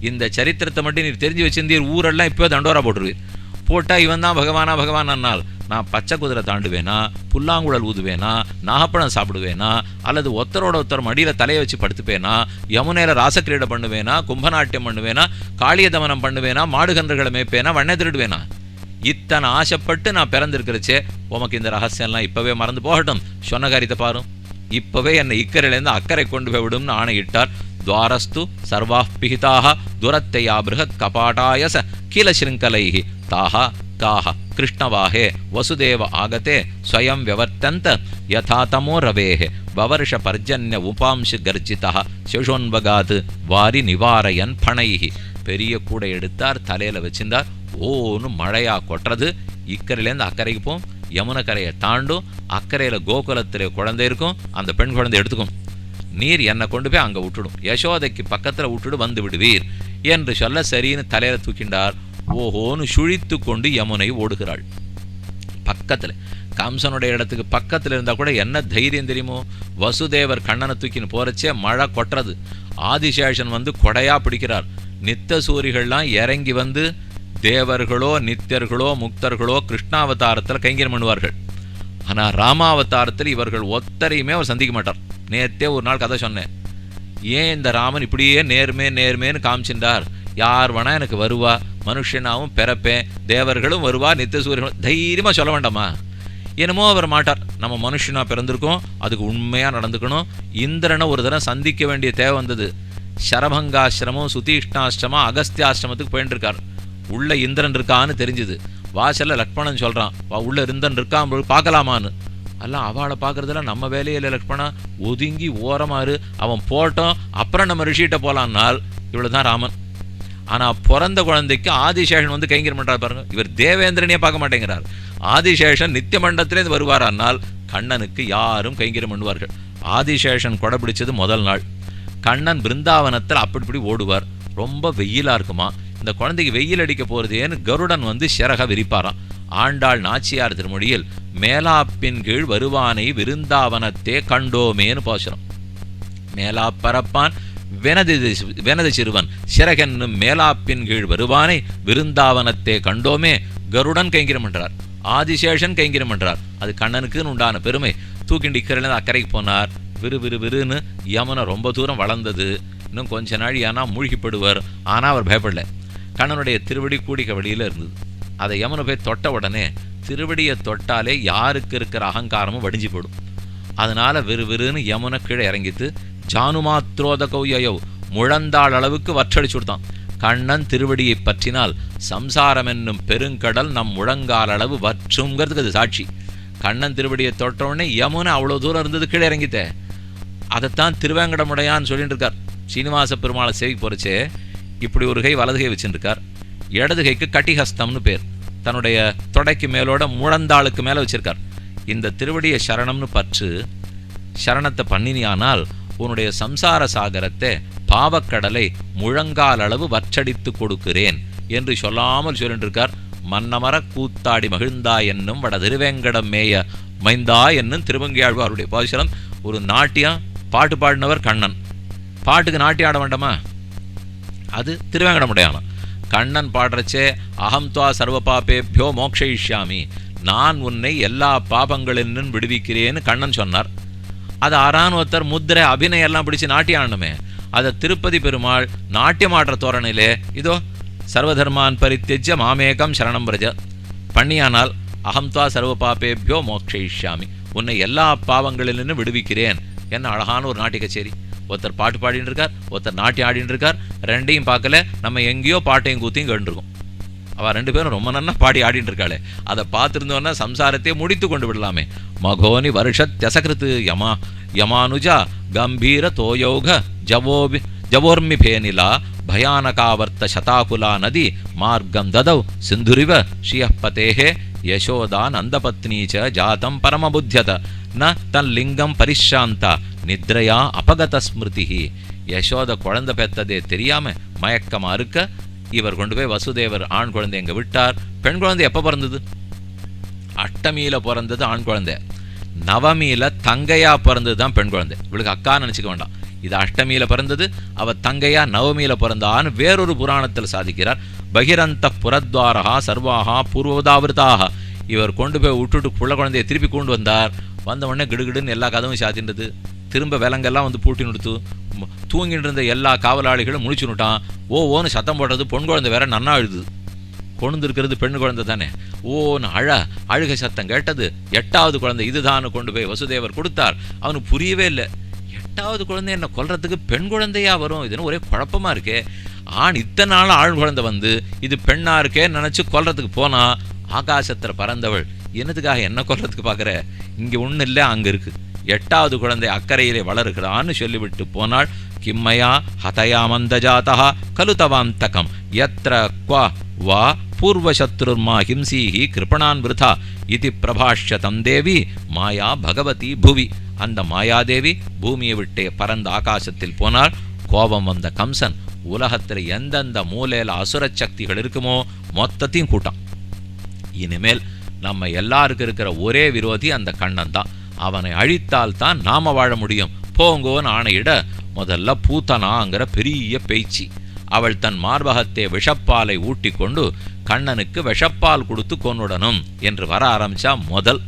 இந்த சரித்திரத்தை மட்டும் நீர் தெரிஞ்சு வச்சிருந்தீர், ஊரெல்லாம் இப்போ தண்டோரா போட்டுருவீர். போட்டா இவன் தான் பகவானா பகவான் என்னால் நான் பச்சை குதிரை தாண்டுவேனா, புல்லாங்குழல் ஊதுவேனா, நாகப்பழம் சாப்பிடுவேனா, அல்லது ஒருத்தரோட ஒருத்தர் மடியில தலையை வச்சு படுத்துப்பேனா, யமுனையில ராசக்கிரீடை பண்ணுவேனா, கும்பநாட்டியம் பண்ணுவேனா, காளிய தமனம் பண்ணுவேனா, மாடுகன்றுகளை மேய்ப்பேனா, வண்ணை திருடுவேனா? இத்தனை ஆசைப்பட்டு நான் பிறந்திருக்கிறச்சே உமக்கு இந்த ரகசியம்லாம் இப்பவே மறந்து போகட்டும். சொன்ன காரியத்தை பாரும், இப்பவே என்னை இக்கரையிலேருந்து அக்கறை கொண்டு போய் விடும்னு ஆணையிட்டார். துவாரஸ்து சர்வாः பிஹிதாः துரத்தையா பிருஹத் கபாட்டாயச கீலசிருங்கலைஹி தாஹா காஹ கிருஷ்ணவாஹே வசுதேவ ஆகதே ஸ்வயம் வியவர்த்தந்த யதா தமோ ரவேஹே வவர்ஷ பர்ஜன்ய உபாம்சு கர்ஜிதா சேஷோன்வகாத் வாரி நிவாரயன் பணைஹி. பெரிய கூடை எடுத்தார், தலையில வச்சிருந்தார். ஓன்னு மழையா கொட்டுறது. இக்கரையிலேருந்து அக்கறைக்கு போம், யமுனை கரையை தாண்டும். அக்கறையில கோகுலத்திலே குழந்தை இருக்கும், அந்த பெண் குழந்தை எடுத்துக்கும். நீர் என்னை கொண்டு போய் அங்க விட்டுடும், யசோதைக்கு பக்கத்துல விட்டுடு வந்து விடுவீர் என்று சொல்ல சரின்னு தலையில தூக்கிண்டார். ஓஹோன்னு சுழித்து கொண்டு யமுனை ஓடுகிறாள். பக்கத்துல கம்சனுடைய இடத்துக்கு பக்கத்துல இருந்தா கூட என்ன தைரியம் தெரியுமோ? வசுதேவர் கண்ணனை தூக்கின்னு போறச்சே மழை கொட்டுறது. ஆதிசேஷன் வந்து கொடையா பிடிக்கிறார். நித்த சூரிகள்லாம் இறங்கி வந்து தேவர்களோ நித்தியர்களோ முக்தர்களோ கிருஷ்ணாவதாரத்தில் கைங்கரியம் பண்ணுவார்கள். ஆனால் ராமாவதாரத்தில் இவர்கள் ஒத்தரையுமே அவர் சந்திக்க மாட்டார். நேற்றே ஒரு நாள் கதை சொன்னேன். ஏன் இந்த ராமன் இப்படியே நேர்மேன்னு காமிச்சின்றார்? யார் வேணா எனக்கு வருவா, மனுஷனாவும் பிறப்பேன், தேவர்களும் வருவா, நித்திய சூரியர்களும் தைரியமாக சொல்ல வேண்டாமா? என்னமோ அவர் மாட்டார். நம்ம மனுஷனா பிறந்திருக்கோம், அதுக்கு உண்மையாக நடந்துக்கணும். இந்திரனை ஒரு தடவை சந்திக்க வேண்டிய தேவை வந்தது. சரபங்காசிரமம் சுதீஷ்ணாசிரமம் அகஸ்தியாசிரமத்துக்கு போயிட்டு இருக்கார். உள்ள இந்திரன் இருக்கான்னு தெரிஞ்சுது. வாசல்ல லக்ஷ்மணன் சொல்றான், உள்ள இருந்தன் இருக்கான் பார்க்கலாமான்னு. எல்லாம் அவளை பார்க்கறதுல நம்ம வேலையில லக்ஷ்மணா ஒதுங்கி ஓரமாறு அவன் போட்டோம், அப்புறம் நம்ம ரிஷிகிட்ட போலான்னால். இவ்வளவுதான் ராமன். ஆனால் பிறந்த குழந்தைக்கு ஆதிசேஷன் வந்து கைங்கரியம் பண்ணுறாரு பாருங்க. இவர் தேவேந்திரனே பார்க்க மாட்டேங்கிறார். ஆதிசேஷன் நித்திய மண்டலத்திலேருந்து வருவாரானால் கண்ணனுக்கு யாரும் கைங்கரியம் பண்ணுவார்கள். ஆதிசேஷன் கொடை பிடிச்சது முதல் நாள். கண்ணன் பிருந்தாவனத்தில் அப்படி ஓடுவார். ரொம்ப வெயிலாக இருக்குமா, இந்த குழந்தைக்கு வெயில் அடிக்க போகிறதேன்னு கருடன் வந்து சிறக விரிப்பாராம். ஆண்டாள் நாச்சியார் திருமொழியில் மேலாப்பின் கீழ் வருவானை விருந்தாவனத்தே கண்டோமேன்னு பாசுரம். மேலாப்பரப்பான் வெனது சிறுவன் சிறகென்னும் மேலாப்பின் கீழ் வருவானை விருந்தாவனத்தே கண்டோமே. கருடன் கைங்கிரம் என்றார், ஆதிசேஷன் கைங்கிரம் என்றார். அது கண்ணனுக்குன்னு உண்டான பெருமை. தூக்கிண்டிக்கிறதுலேருந்து அக்கறைக்கு போனார். விறுன்னு யமுனை ரொம்ப தூரம் வளர்ந்தது. இன்னும் கொஞ்ச நாள் ஏன்னா மூழ்கிப்படுவார். ஆனால் அவர் பயப்படல. கண்ணனுடைய திருவடி கூடிக்க வழியில் இருந்தது. அதை யமுனை போய் தொட்ட உடனே திருவடியை தொட்டாலே யாருக்கு இருக்கிற அகங்காரமும் வடிஞ்சு போடும். அதனால விறுன்னு யமுனை கீழே இறங்கித்து ஜானுமாத்ரோத கௌயோ முழந்தாள் அளவுக்கு வற்றடிச்சு கொடுத்தான். கண்ணன் திருவடியை பற்றினால் சம்சாரம் என்னும் பெருங்கடல் நம் முழங்கால் அளவு வற்றுங்கிறதுக்கு அது சாட்சி. கண்ணன் திருவடியை தொட்டவுடனே யமுனை அவ்வளோ தூரம் இருந்தது, கீழே இறங்கித்தே. அதைத்தான் திருவேங்கடமுடையான்னு சொல்லிட்டு இருக்கார். சீனிவாச பெருமாளை சேவி போறச்சே இப்படி ஒரு கை வலது கை வச்சுருக்கார். இடது கைக்கு கட்டிஹஸ்தம்னு பேர். தன்னுடைய தொடைக்கு மேலோட முழந்தாளுக்கு மேலே வச்சிருக்கார். இந்த திருவடியை சரணம்னு பற்று. சரணத்தை பண்ணினியானால் உன்னுடைய சம்சார சாகரத்தை பாவக்கடலை முழங்கால் அளவு வற்றடித்து கொடுக்கிறேன் என்று சொல்லாமல் சொல்லிட்டு இருக்கார். மன்னமர கூத்தாடி மகிழ்ந்தா என்னும் வட திருவேங்கடம் மேய மைந்தா என்னும் திருவங்கியாழ்வாருடைய பாசுரம். ஒரு நாட்டியம் பாட்டு பாடினவர் கண்ணன். பாட்டுக்கு நாட்டியம் ஆட வேண்டாமா? அது திருவேங்கடமுடையானம். கண்ணன் பாடுறச்சே அகம் துவா சர்வ பாபேபியோ மோக்ஷயிஷ்யாமி, நான் உன்னை எல்லா பாபங்களிலும் விடுவிக்கிறேன்னு கண்ணன் சொன்னார். அது ஆறானொருத்தர் முத்திரை அபிநயம் எல்லாம் பிடிச்சி நாட்டியம் ஆடணுமே. அதை திருப்பதி பெருமாள் நாட்டியம் ஆடுற தோரணையிலே இதோ சர்வதர்மான் பரித்யஜ்ய மாமேகம் சரணம் பிரஜ பண்ணியானால் அகம் துவா சர்வ பாபேபியோ மோக்ஷயிஷ்யாமி, உன்னை எல்லா பாவங்களிலும் விடுவிக்கிறேன் என்ன அழகான ஒரு நாட்டிய கச்சேரி. ஒருத்தர் பாட்டு பாடின்னு இருக்கார், ஒருத்தர் நாட்டியம் ஆடின்னு இருக்கார். ரெண்டையும் பார்க்கல, நம்ம எங்கேயோ பாட்டையும் கூத்தையும் கேட்டுருக்கோம். அவள் ரெண்டு பேரும் ரொம்ப நன்னா பாடி ஆடின்னு இருக்காளே, அதை பார்த்துருந்தோன்னா சம்சாரத்தையே முடித்து கொண்டு விடலாமே. மகோனி வருஷத்யசகிருத்து யமானுஜா கம்பீர தோயோக ஜவோர்மி பேனிலா பயானகாவர்த்த சதாகுலா நதி மார்க்கம் ததௌ சிந்துரிவ ஸ்ரீயப்பதேஹே யசோதா நந்தபத்னீச்ச ஜாதம் பரமபுத்தியத ந தன் லிங்கம் பரிஷாந்தா நித்ரையா அபகத ஸ்மிருதி. யசோத குழந்தை பெற்றதே தெரியாம மயக்கமா இருக்க இவர் கொண்டு போய் வசுதேவர் ஆண் குழந்தை எங்க விட்டார். பெண் குழந்தை எப்ப பிறந்தது? அஷ்டமியில பிறந்தது ஆண் குழந்தை, நவமியில தங்கையா பிறந்தது தான் பெண் குழந்தை. இவளுக்கு அக்கா நினைச்சுக்க வேண்டாம். இது அஷ்டமியில பிறந்தது, அவ தங்கையா நவமியில பிறந்தான்னு வேறொரு புராணத்தில் சாதிக்கிறார். பகிரந்த புரத்வாரா சர்வாகா பூர்வதாவிரதாக. இவர் கொண்டு போய் விட்டுட்டு புள்ள குழந்தைய திருப்பி கொண்டு வந்தார். வந்த உடனே கிடுகிடுன்னு எல்லா கதவும் சாத்தின்றது. திரும்ப விலங்கெல்லாம் வந்து பூட்டி நிறுத்து. தூங்கிட்டு இருந்த எல்லா காவலாளிகளும் முடிச்சுட்டான். ஓன்னு சத்தம் போடுறது பொன் குழந்தை வேற நன்னா அழுது. கொண்டு இருக்கிறது பெண் குழந்தை தானே. ஓன்னு அழுகை சத்தம் கேட்டது. 8வது குழந்தை இதுதான் கொண்டு போய் வசுதேவர் கொடுத்தார். அவனுக்கு புரியவே இல்லை. 8வது குழந்தை என்ன கொல்றதுக்கு பெண் குழந்தையா வரும்? இதுன்னு ஒரே குழப்பமா இருக்கே. இத்தனை நாள் ஆண் குழந்தை வந்து இது பெண்ணா இருக்கேன்னு நினைச்சு கொல்றதுக்கு போனா, ஆகாசத்துல பறந்தவள் என்னதுக்காக என்ன கொல்றதுக்கு பாக்குற? இங்க ஒண்ணு இல்லை, அங்க இருக்கு. 8வது குழந்தை அக்கறையிலே வளருகிறான்னு சொல்லிவிட்டு போனாள். கிம்மையா ஹதயா மந்தஜாதா கலுதவாம் தகம் யத்ர க்வா வா பூர்வசத்ருர்மா ஹிம்சீஹி கிருபணான் விருதா இது பிரபாஷ்ய தம் தேவி மாயா பகவதி புவி. அந்த மாயாதேவி பூமியை விட்டே பறந்த ஆகாசத்தில் போனாள். கோபம் வந்த கம்சன் உலகத்தில் எந்தெந்த மூலையில் அசுர சக்திகள் இருக்குமோ மொத்தத்தையும் கூட்டான். இனிமேல் நம்ம எல்லாருக்கும் இருக்கிற ஒரே விரோதி அந்த கண்ணன் தான். அவனை அழித்தால் தான் நாம வாழ முடியும். போங்கோன்னு ஆணையிட முதல்ல பூத்தனாங்கிற பெரிய பேய்ச்சி அவள் தன் மார்பகத்தை விஷப்பாலை ஊட்டி கொண்டு கண்ணனுக்கு விஷப்பால் கொடுத்து கொன்னுடணும் என்று வர ஆரம்பிச்சா. முதல்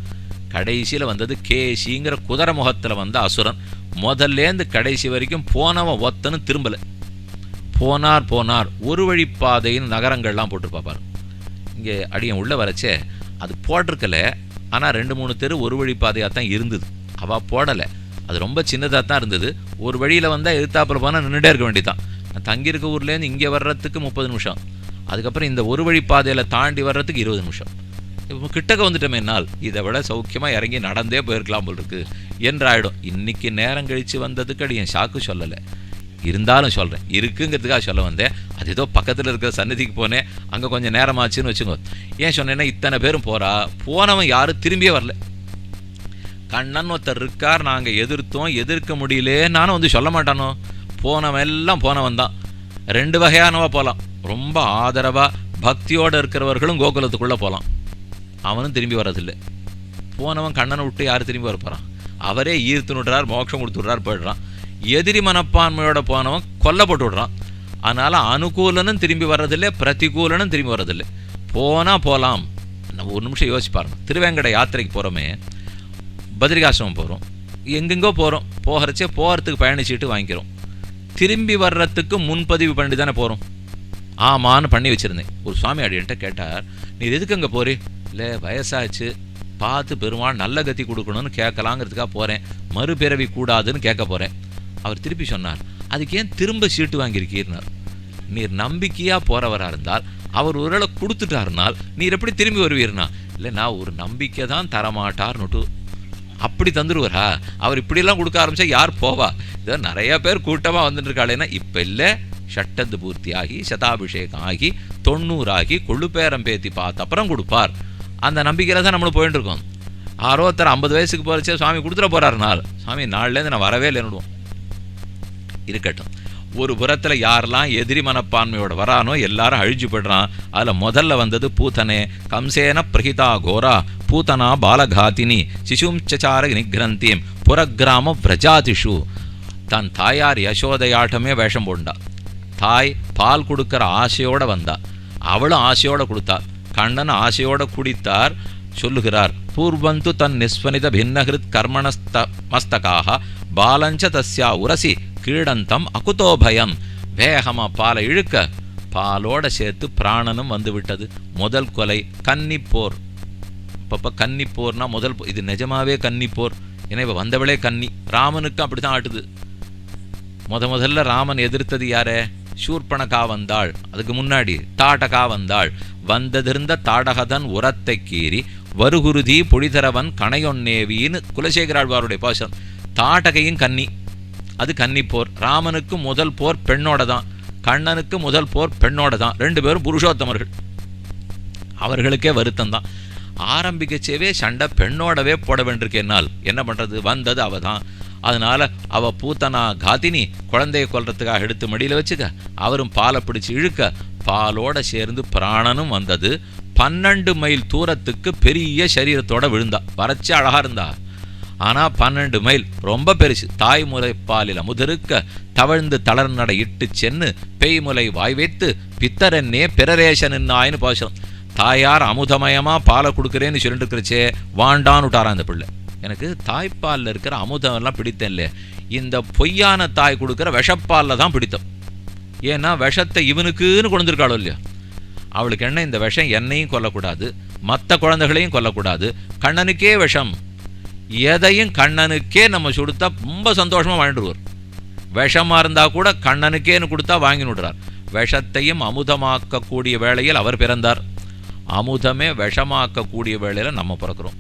கடைசியில் வந்தது கேசிங்கிற குதிரை முகத்தில் வந்த அசுரன். முதல்லேருந்து கடைசி வரைக்கும் போனவன் ஒத்தனு திரும்பல. போனார் ஒரு வழிப்பாதைன்னு நகரங்கள்லாம் போட்டிருப்பாரு. இங்கே அடியன் உள்ள வரச்சே அது போட்டிருக்கல. ஆனால் 2-3 தெரு ஒரு வழிப்பாதையாக தான் இருந்தது. அவள் போடலை. அது ரொம்ப சின்னதாக தான் இருந்தது. ஒரு வழியில் வந்தால் எதிர்த்தாப்பில் போனால் நின்றுட்டே இருக்க வேண்டியதான். நான் தங்கியிருக்க ஊர்லேருந்து இங்கே வர்றதுக்கு 30 நிமிஷம். அதுக்கப்புறம் இந்த ஒரு வழிப்பாதையில் தாண்டி வர்றதுக்கு 20 நிமிஷம். இப்போ கிட்டக்க வந்துட்டோமே, என்னால் இதை விட சௌக்கியமாக இறங்கி நடந்தே போயிருக்கலாம் போல் இருக்கு என்றாயிடும். இன்னைக்கு நேரம் கழித்து வந்ததுக்கு அடி என் ஷாக்கு சொல்லலை. இருந்தாலும் சொல்கிறேன், இருக்குங்கிறதுக்காக சொல்ல வந்தேன். அது ஏதோ பக்கத்தில் இருக்கிற சந்நிதிக்கு போனேன், அங்கே கொஞ்சம் நேரமாச்சுன்னு வச்சுக்கோ. ஏன் சொன்னேன்னா, இத்தனை பேரும் போனவன் யாரும் திரும்பியே வரல. கண்ணன் ஒருத்தர் இருக்கார், நாங்கள் எதிர்த்தோம், எதிர்க்க முடியலே, நானும் வந்து சொல்ல மாட்டானோ. போனவன் எல்லாம் போனவன் தான். 2 வகையானவா போகலாம். ரொம்ப ஆதரவாக பக்தியோடு இருக்கிறவர்களும் கோகுலத்துக்குள்ளே போகலாம், அவனும் திரும்பி வர்றதில்லை. போனவன் கண்ணனை விட்டு யார் திரும்பி வர போகிறான்? அவரே ஈர்த்து விடுறார், மோட்சம் கொடுத்து விடுறார், போயிடுறான். எதிரி மனப்பான்மையோட போனவன் கொல்லப்பட்டு விடுறான். அதனால் அனுகூலனும் திரும்பி வர்றதில்லை, பிரதிகூலனும் திரும்பி வர்றதில்லை. போனால் போகலாம். நம்ம ஒரு நிமிஷம் யோசிச்சு பாருங்க. திருவேங்கட யாத்திரைக்கு போகிறோமே, பத்ரிகாசிரமம் போகிறோம், எங்கெங்கோ போகிறோம். போகிறதுக்கு பயணிச்சுட்டு வாங்கிக்கிறோம். திரும்பி வர்றதுக்கு முன்பதிவு பண்ணி தானே போகிறோம். ஆமான்னு பண்ணி வச்சுருந்தேன். ஒரு சுவாமி அடியன்ட்ட கேட்டார், நீ எதுக்கு அங்கே போறே? இல்லை, வயசாச்சு, பார்த்து பெருமாள் நல்ல கத்தி கொடுக்கணும்னு கேட்கலாங்கிறதுக்காக போகிறேன், மறுபிறவி கூடாதுன்னு கேட்க போகிறேன். அவர் திருப்பி சொன்னார், அதுக்கு ஏன் திரும்ப சீட்டு வாங்கியிருக்கீர்னார். நீர் நம்பிக்கையாக போகிறவராக இருந்தால் அவர் ஒருவேளை கொடுத்துட்டாருனால் நீர் எப்படி திரும்பி வருவீர்னா? இல்லை, நான் ஒரு நம்பிக்கை தான் தரமாட்டார்னுட்டு. அப்படி தந்துடுவாரா? அவர் இப்படிலாம் கொடுக்க ஆரம்பித்தா யார் போவா? இதோ நிறைய பேர் கூட்டமாக வந்துட்டு இருக்காளேன்னா, இப்போ இல்லை, ஷட்டத்து பூர்த்தி ஆகி சதாபிஷேகம் ஆகி 90 ஆகி கொள்ளுப்பேரம் பேத்தி பார்த்து அப்புறம் கொடுப்பார். அந்த நம்பிக்கையில் தான் நம்மளும் போயிட்டு இருக்கோம். 50 வயசுக்கு போகிறச்சே சுவாமி கொடுத்துட போகிறாருனால், சுவாமி நாள்லேருந்து நான் வரவே இல்லைன்னுடுவோம். இருக்கட்டும். ஒரு புறத்தில் யாரெல்லாம் எதிரி மனப்பான்மையோட வரானோ எல்லாரும் அழிஞ்சு போய்ட்றான். அதில் முதல்ல வந்தது பூத்தனே. கம்சேன பிரகிதா கோரா பூத்தனா பாலகாத்தினி சிசும் சச்சார நிகிரந்தீம் புறக்கிராம பிரஜாதிஷு. தன் தாயார் யசோதையாட்டமே வேஷம் போண்டா. தாய் பால் கொடுக்குற ஆசையோடு வந்தா, அவளும் ஆசையோடு கொடுத்தா. கண்ணன் ஆசையோடு குடித்தார். சொல்லுகிறார், பூர்வந்து தன் நிஸ்வனித பின்னஹிருத் கர்மணஸ்தமஸ்தகாக பாலஞ்ச தஸ்யா உரசி கீடந்தம் அகுதோபயம். வேகமா பாலை இழுக்க பாலோட சேர்த்து பிராணனும் வந்து விட்டது. முதல் கொலை கன்னிப்போர். இப்போ கன்னிப்போர்னா முதல், இது நிஜமாவே கன்னிப்போர். ஏன்னா இப்போ வந்தவளே கன்னி. ராமனுக்கு அப்படி தான் ஆட்டுது. முதல்ல ராமன் எதிர்த்தது யாரே? சூர்பணகா வந்தாள். அதுக்கு முன்னாடி தாடகா வந்தாள். வந்ததிருந்த தாடகதன் உரத்தை கீறி வருகுருதி பொழிதரவன் கணையொன்னேவின்னு குலசேகராழ்வாருடைய பாசம். தாடகையும் கன்னி, அது கன்னிப்போர். ராமனுக்கு முதல் போர் பெண்ணோட தான், கண்ணனுக்கு முதல் போர் பெண்ணோட தான். 2 பேரும் புருஷோத்தமர்கள். அவர்களுக்கே வருத்தம் தான். ஆரம்பிக்கச்சேவே சண்டை பெண்ணோடவே போட வேண்டியிருக்கேனால் என்ன பண்ணுறது? வந்தது அவ தான். அதனால அவ பூத்தனா காத்தினி குழந்தையை கொல்றதுக்காக எடுத்து மடியில் வச்சுக்க, அவரும் பாலை பிடிச்சி இழுக்க பாலோட சேர்ந்து பிராணனும் வந்தது. 12 மைல் தூரத்துக்கு பெரிய சரீரத்தோட விழுந்தா. வரைச்சி அழகா இருந்தா. ஆனா 12 மைல் ரொம்ப பெருசு. தாய்முலை பாலில் அமுதிருக்க தவழ்ந்து தளர் நடை இட்டு சென்னு பெய்முலை வாய் வைத்து பித்தரன்னே பிறரேசனாயின்னு பாசம். தாயார் அமுதமயமா பாலை கொடுக்குறேன்னு சொல்லிட்டு இருக்கிறச்சே வாண்டான்னு விட்டாரான் அந்த பிள்ளை. எனக்கு தாய்ப்பாலில் இருக்கிற அமுதம்லாம் பிடித்தம் இல்லை, இந்த பொய்யான தாய் கொடுக்குற விஷப்பாலில் தான் பிடித்தம். ஏன்னா விஷத்தை இவனுக்குன்னு கொண்டிருக்காளோ இல்லையா? அவளுக்கு என்ன, இந்த விஷம் என்னையும் கொல்லக்கூடாது, மற்ற குழந்தைகளையும் கொல்லக்கூடாது, கண்ணனுக்கே விஷம். எதையும் கண்ணனுக்கே நம்ம கொடுத்தா ரொம்ப சந்தோஷமாக வாழ்ந்துருவார். விஷமாக இருந்தால் கூட கண்ணனுக்கேன்னு கொடுத்தா வாங்கி விடுறார். விஷத்தையும் அமுதமாக்கக்கூடிய வேளையில் அவர் பிறந்தார். அமுதமே விஷமாக்கக்கூடிய வேளையில் நம்ம பிறக்கிறோம்.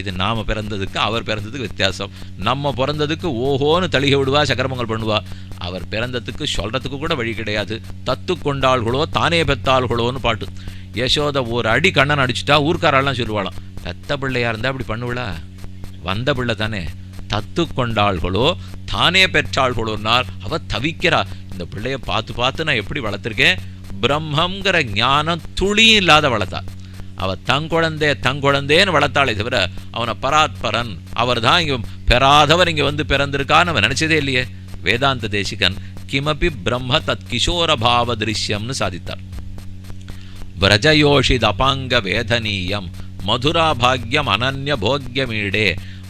இது நாம் பிறந்ததுக்கு அவர் பிறந்ததுக்கு வித்தியாசம். நம்ம பிறந்ததுக்கு ஓஹோன்னு தளிகை விடுவா, சக்கரமங்கள் பண்ணுவா. அவர் பிறந்ததுக்கு சொல்கிறதுக்கு கூட வழி கிடையாது. தத்து கொண்டாள்களோ தானே பெத்தாள்களோன்னு பாட்டு. யசோத ஒரு அடி கண்ணன் அடிச்சுட்டா ஊர்க்காரெல்லாம் சொல்லுவாளாம், பெத்த பிள்ளையா இருந்தால் அப்படி பண்ணுவளா? வந்த பிள்ளை தானே. தத்து கொண்டாள்களோ தானே பெற்றாள்களோனால் அவ தவிக்கிறா. இந்த பிள்ளைய பார்த்து பார்த்து நான் எப்படி வளர்த்துருக்கேன். பிரம்மங்கிற ஞானம் துளியும் இல்லாத வளர்த்தா. அவ தங்குழந்தேன்னு வளர்த்தாளே தவிர அவனை பராத்பரன், அவர் தான் இங்கே பெறாதவர் இங்கே வந்து பிறந்திருக்கான்னு அவன் நினைச்சதே இல்லையே. வேதாந்த தேசிகன் கிமபி பிரம்ம தத் கிஷோரபாவ திருஷ்யம்னு சாதித்தார். விரஜயோஷித் அபாங்க வேதனீயம் மதுரா பாக்யம் அனன்ய போக்யமீடே.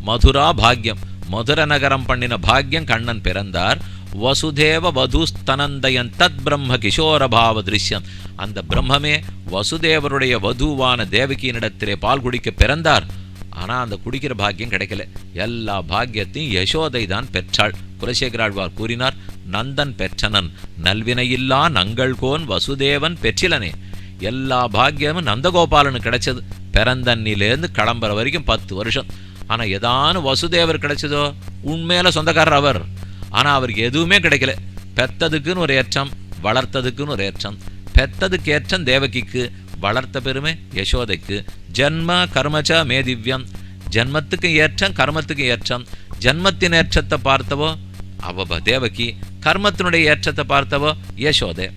மதுரா பாக்யம், மதுர நகரம் பண்ணின பாக்யம் கண்ணன் பிறந்தார். வசுதேவ வதுஸ்தனந்தயன் தத் பிரம்ம கிஷோரபாவ திருஷ்யம். அந்த பிரம்மமே வசுதேவருடைய வதுவான தேவகியினிடத்திலே பால் குடிக்க பிறந்தார். ஆனால் அந்த குடிக்கிற பாக்கியம் கிடைக்கல. எல்லா பாக்கியத்தையும் யசோதை தான் பெற்றாள். குலசேகராழ்வார் கூறினார், நந்தன் பெற்றனன் நல்வினையில்லா நங்கள்கோன் வசுதேவன் பெற்றிலனே. எல்லா பாக்கியமும் நந்தகோபாலனு கிடைச்சது. பிறந்தன்னிலேருந்து கிளம்புற வரைக்கும் 10 வருஷம். ஆனால் ஏதானு வசுதேவர் கிடைச்சதோ? உண்மையில சொந்தக்காரர் அவர். ஆனால் அவருக்கு எதுவுமே கிடைக்கல. பெத்ததுக்குன்னு ஒரு ஏற்றம், வளர்த்ததுக்குன்னு ஒரு ஏற்றம். பெத்ததுக்கு ஏற்றம் தேவகிக்கு, வளர்த்த பெருமை யசோதைக்கு. ஜென்ம கர்மச்ச மே திவ்யம், ஜென்மத்துக்கு ஏற்றம் கர்மத்துக்கு ஏற்றம். ஜென்மத்தின் ஏற்றத்தை பார்த்தவோ அவ தேவகி, கர்மத்தினுடைய ஏற்றத்தை பார்த்தவோ யசோதை.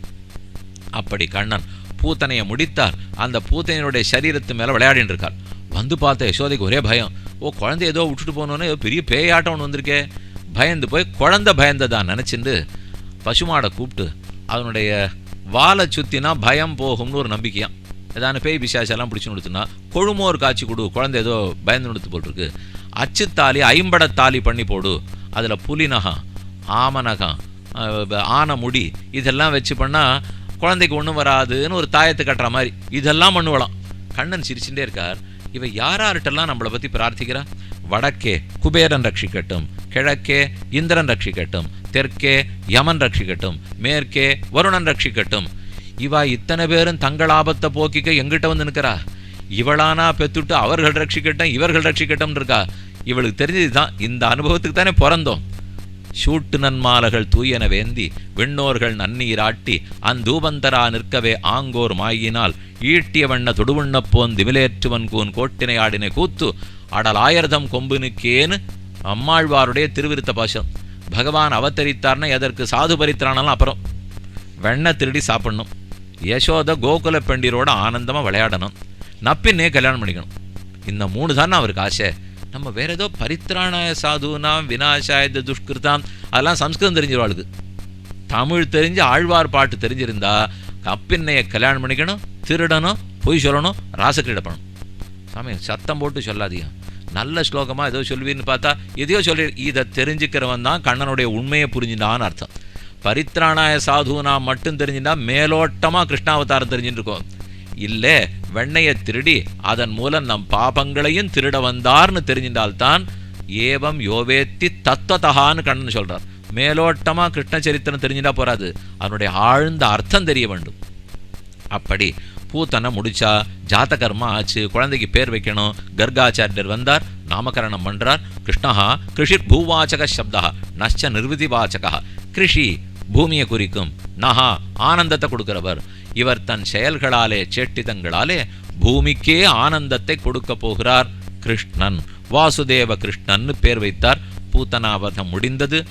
அப்படி கண்ணன் பூத்தனையை முடித்தார். அந்த பூத்தனையுடைய சரீரத்து மேலே விளையாடின்னு இருக்கார். வந்து பார்த்த யசோதைக்கு ஒரே பயம். குழந்தை ஏதோ விட்டுட்டு போனோன்னே பெரிய பேயாட்டம் ஒன்று வந்திருக்கே. பயந்து போய் குழந்தை பயந்ததான் நினச்சிட்டு பசுமாடை கூப்பிட்டு அதனுடைய வாலை சுற்றினா பயம் போகும்னு ஒரு நம்பிக்கையாம். ஏதான பேய் பிசாசெல்லாம் பிடிச்சி கொடுத்துனா கொழுமோர் காய்ச்சி கொடு, குழந்தை ஏதோ பயந்து கொடுத்து போட்டிருக்கு. அச்சுத்தாலி 50 தாலி பண்ணி போடு, அதில் புலிநகம், ஆமநகம், ஆனை முடி இதெல்லாம் வச்சு பண்ணால் குழந்தைக்கு ஒன்றும் வராதுன்னு ஒரு தாயத்தை கட்டுற மாதிரி இதெல்லாம் பண்ணுவலாம். கண்ணன் சிரிச்சுட்டே இருக்கார். இவ யார்கிட்டெல்லாம் நம்மளை பற்றி பிரார்த்திக்கிறா? வடக்கே குபேரன் ரட்சிக்கட்டும், கிழக்கே இந்திரன் ரட்சிக்கட்டும், தெற்கே யமன் ரட்சிக்கட்டும், மேற்கே வருணன் ரட்சிக்கட்டும். இவா இத்தனை பேரும் தங்கள் ஆபத்தை போக்கிக்க எங்கிட்ட வந்து நிற்கிறா. இவளானா பெத்துட்டு அவர்கள் ரட்சிக்கட்டும் இவர்கள் ரட்சிக்கட்டும் இருக்கா. இவளுக்கு தெரிஞ்சது தான், இந்த அனுபவத்துக்கு தானே பிறந்தோம். சூட்டு நன்மாலகள் தூயன வேந்தி விண்ணோர்கள் நன்னீராட்டி அந்தூபந்தரா நிற்கவே ஆங்கோர் மாயினால் ஈட்டிய வண்ண தொடுவண்ணப்போன் திமிலேற்றுவன் கூன் கோட்டினை ஆடினை கூத்து அடல் ஆயர்தம் கொம்புனுக்கேன்னு அம்மாழ்வாருடைய திருவிருத்த பாசம். பகவான் அவதரித்தார்னா எதற்கு? சாது பரித்திரானாலும் அப்புறம் வெண்ணை திருடி சாப்பிடணும், யசோத கோகுல பெண்டிரோட ஆனந்தமாக விளையாடணும், நப்பின்னே கல்யாணம் பண்ணிக்கணும். இந்த 3 தானே அவருக்கு ஆசை. நம்ம வேற ஏதோ பரித்ராணாய சாதுனாம் விநாசாய துஷ்கிருதாம் அதெல்லாம் சம்ஸ்கிருதம் தெரிஞ்சிருவாளுக்கு. தமிழ் தெரிஞ்சு ஆழ்வார் பாட்டு தெரிஞ்சிருந்தா கப்பின்னையை கல்யாணம் பண்ணிக்கணும், திருடணும், பொய் சொல்லணும், ராசக்கிரீடை பண்ணணும். சாமி சத்தம் போட்டு சொல்லாதீங்க, நல்ல ஸ்லோகமாக ஏதோ சொல்லுவீன்னு பார்த்தா எதையோ சொல்லி இதை தெரிஞ்சுக்கிறவன் தான் கண்ணனுடைய உண்மையை புரிஞ்சுட்டான்னு அர்த்தம். பரித்ராணாய சாதுனா மட்டும் தெரிஞ்சுட்டா மேலோட்டமாக கிருஷ்ணாவதாரம் தெரிஞ்சுட்டு இருக்கோம். இல்லை, வெண்ணையை திருடி அதன் மூலம் நம் பாபங்களையும் திருட வந்தார்னு தெரிஞ்சின்றால்தான் ஏவம் யோவேத்தி தத்துவத்தகான்னு கண்ணன் சொல்றார். மேலோட்டமா கிருஷ்ண சரித்திரம் தெரிஞ்சுட்டா போறாது, அதனுடைய ஆழ்ந்த அர்த்தம் தெரிய வேண்டும். அப்படி பூத்தனை முடிச்சா ஜாத்தகர்மா ஆச்சு, குழந்தைக்கு பேர் வைக்கணும். கர்காச்சாரியர் வந்தார், நாமகரணம் பண்றார். கிருஷ்ணஹா கிருஷிர் பூவாச்சக சப்தா நஷ்ட நிர்விதிவாச்சகா. கிருஷி பூமியை குறிக்கும், நஹா ஆனந்தத்தை கொடுக்கிறவர். இவர் தன் செயல்களாலே சேட்டிதங்களாலே பூமிக்கே ஆனந்தத்தை கொடுக்க போகிறார் கிருஷ்ணன். வாசுதேவ கிருஷ்ணன் பேர் வைத்தார். பூத்தனாவதம் முடிந்தது.